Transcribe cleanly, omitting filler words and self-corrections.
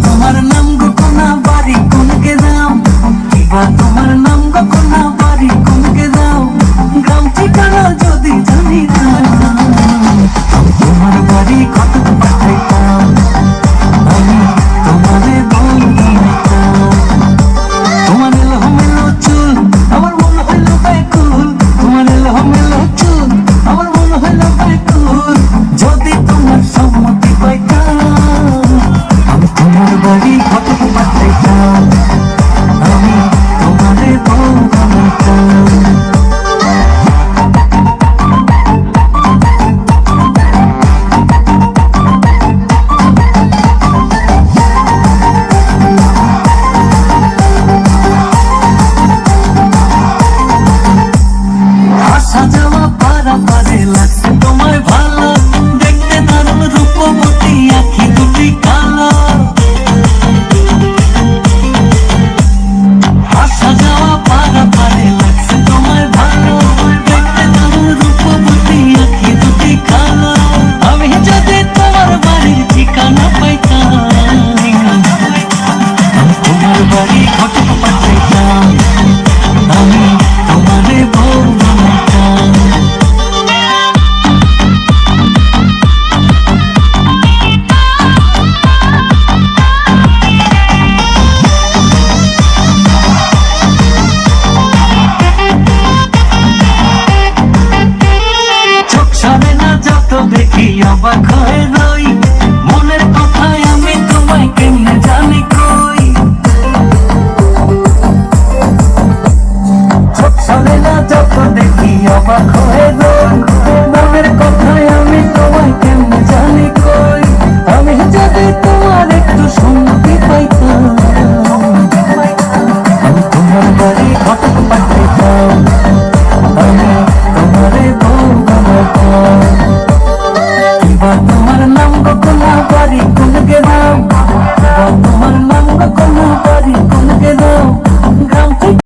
তোমার নাম গো কোনা বাড়ি কোনকে দাও, কিবা তোমার নাম গো কোনা বাড়ি কোনকে দাও, গ্রাম ঠিকানা যদি জানিতাম তোমার বাড়ি কত পাঠাইতাম, আমি তোমারে বউ বানাইতাম। তোমার এলোমেলো চুল আমার মন হইল ব্যাকুল, তোমার এলোমেলো চুল আমার মন হইল ব্যাকুল, যদি তোমার সম্মতি পাইতাম আমি তোমার বাড়ি কত পাঠাইতাম, আমি তোমারে বউ বানাইতাম। আসা যাওয়া পারাপারে লাগছে তোমায় ভালো, দেখতে দারুণ রূপবতী আঁখি দুটি কালো। আসা যাওয়া পারাপারে লাগছে তোমায় ভালো, দেখতে দারুণ রূপবতী আঁখি দুটি কালো। আমি যদি তোমার বাড়ির ঠিকানা পাইতাম আমি তোমার বাড়ি ঘটক পাঠাইতাম, আমি তোমারে বউ বানাইতাম। চোখ সরে না যত দেখি অবাক হয়ে রই, মনের কথায় আমি তোমায় কেমনে জানি কই। চোখ সরে না যত দেখি অবাক হয়ে রই,